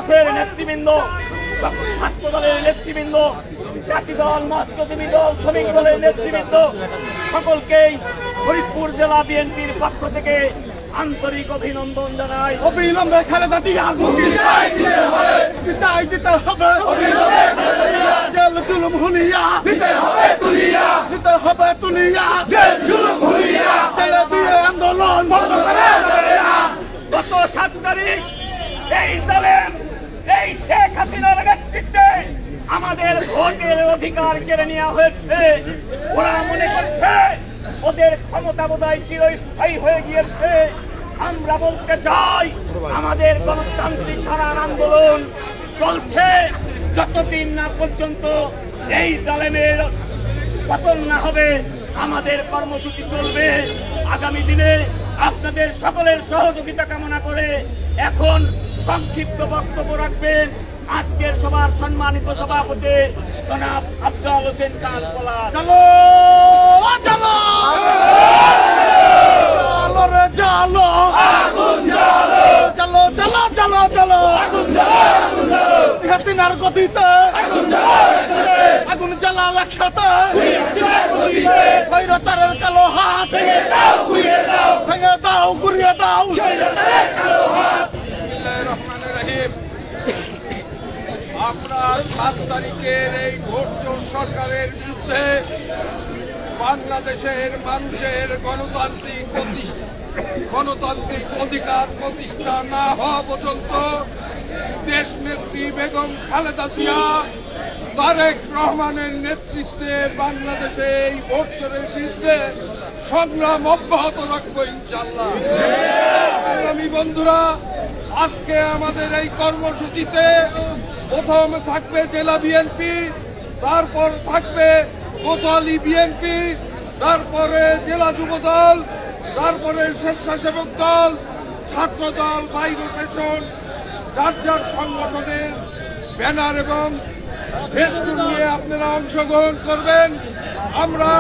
মাসের নেতৃবৃন্দ, ছাত্র দলের নেতৃবৃন্দ, জাতি দল, মৎস্যজীবী দল, শ্রমিক দলের নেতৃবৃন্দ সকলকেই ফরিদপুর জেলা বিএনপির পক্ষ থেকে আন্তরিক অভিনন্দন জানাই। অবিলম্বে খালেদা জিয়ার মুক্তি বিদায় দিতে হবে, জেল জুলুম হুলিয়া দিতে হবে তুলিয়া, দিতে হবে তুলিয়া, জেল জুলুম হুলিয়া, জেলে দিয়ে আন্দোলন বন্ধ করে দেবে না। গত 7 তারিখ এই জালেম, এই শেখ হাসিনার নেতৃত্বে আমাদের ভোটের অধিকার কেড়ে নেওয়া হয়েছে। ওরা মনে করছে ওদের ক্ষমতা বোধহয় চিরস্থায়ী হয়ে গিয়েছে। আমরা বলতে চাই আমাদের গণতান্ত্রিক ধারার আন্দোলন চলছে যতদিন না পর্যন্ত এই জালেমের পতন না হবে। আমাদের কর্মসূচি চলবে। আগামী দিনে আপনাদের সকলের সহযোগিতা কামনা করে এখন সংক্ষিপ্ত বক্তব্য রাখবেন আজকের সভার সম্মানিত সভাপতি জনাব আফজাল হোসেন খান পলাশ। চলো চলো চলো রে চলো, আগুন জ্বালো, চলো চলো চলো চলো, আগুন জ্বালো, আগুন জ্বালো, হাসিনার গতিতে আগুন জ্বালো, আগুন জ্বালাও একসাথে, বৈরতারের কালো হাত ভেঙে দাও, ঘুরিয়ে দাও, ভেঙে দাও, ঘুরিয়ে দাও, কালো হাত। আমরা 7 তারিখের এই ভোটচোর সরকারের বিরুদ্ধে বাংলাদেশের মানুষের গণতান্ত্রিক অধিকার প্রতিষ্ঠা না হওয়া পর্যন্ত দেশনেত্রী বেগম খালেদা জিয়া, তারেক রহমানের নেতৃত্বে বাংলাদেশে এই ভোটচোরের বিরুদ্ধে সংগ্রাম অব্যাহত রাখবো ইনশাআল্লাহ। সংগ্রামী বন্ধুরা, আজকে আমাদের এই কর্মসূচিতে প্রথম থাকবে জেলা বিএনপি, তারপর থাকবে কোতোয়ালি বিএনপি, তারপরে জেলা যুব দল, তারপরে স্বেচ্ছাসেবক দল, ছাত্র দল, বাই রোটেশন, যার যার সংগঠনের ব্যানার এবং ফেস্টুন নিয়ে আপনারা অংশগ্রহণ করবেন। আমরা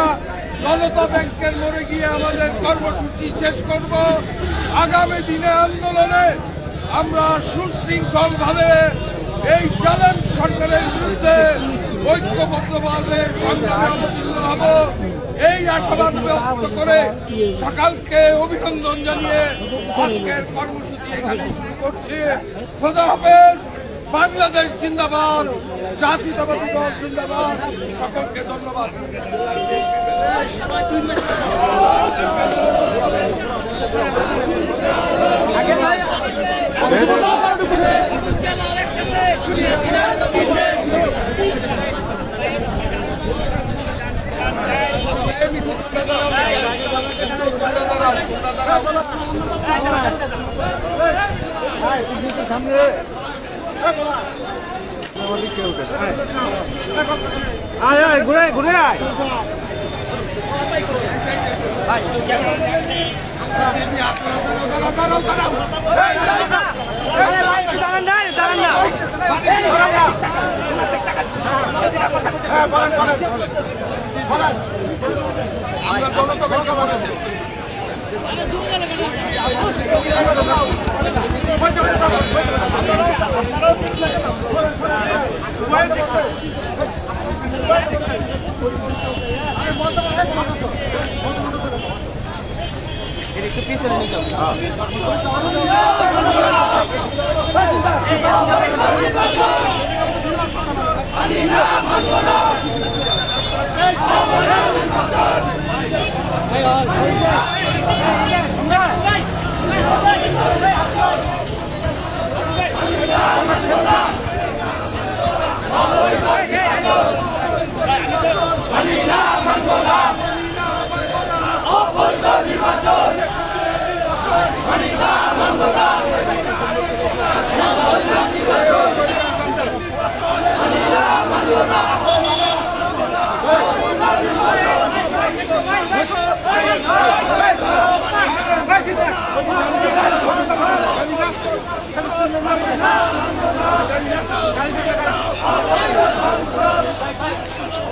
জনতা ব্যাংকের মোড়ে গিয়ে আমাদের কর্মসূচি শেষ করব। আগামী দিনে আন্দোলনে আমরা সুশৃঙ্খলভাবে এই জালেম সরকারের বিরুদ্ধে ঐক্যবদ্ধভাবে সংগ্রামে অবতীর্ণ হব। এই আশাবাদ ব্যক্ত করে সকালকে অভিনন্দন জানিয়ে আজকের কর্মসূচি এখানে শুরু করছি। খোদা হাফেজ। বাংলাদেশ জিন্দাবাদ, জাতীয়তাবাদী দল জিন্দাবাদ। সকলকে ধন্যবাদ। ঘুরে ঘুরে আয়। আমরা জনতা ব্যাংকে বলেছি একটু পিছনে নিতে হবে।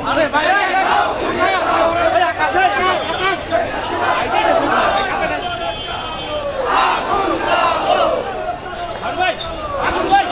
আরে ভাই আগুন ভাই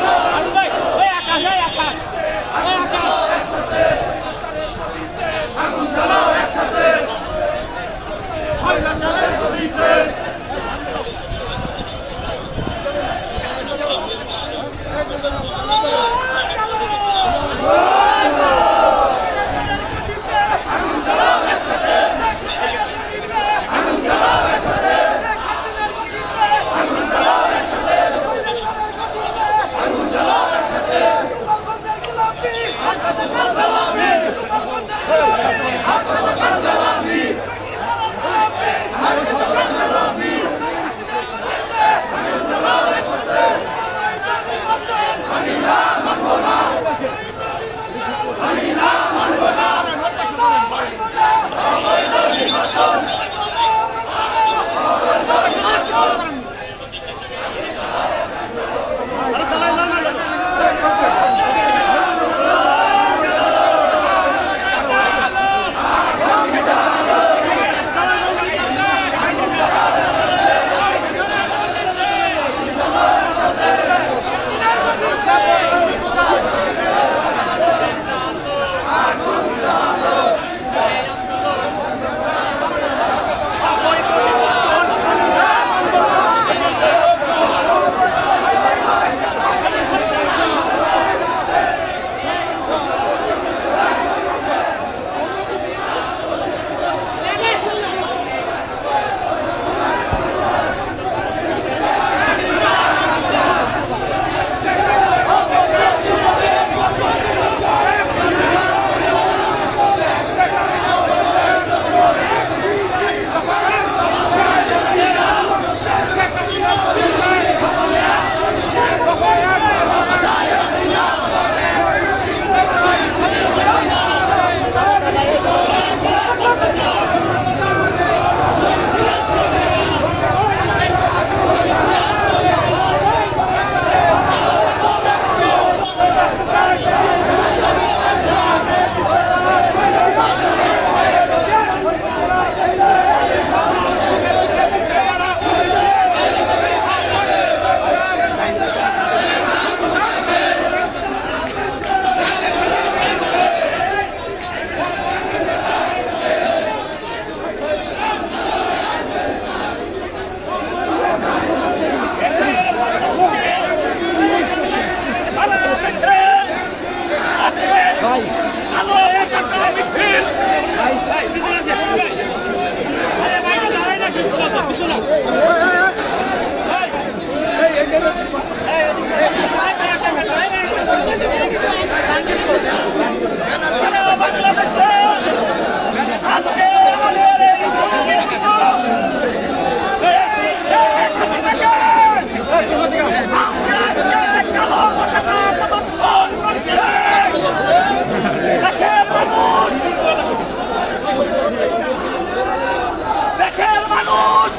মানুষ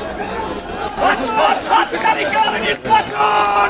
7 তারিখের নির্বাচন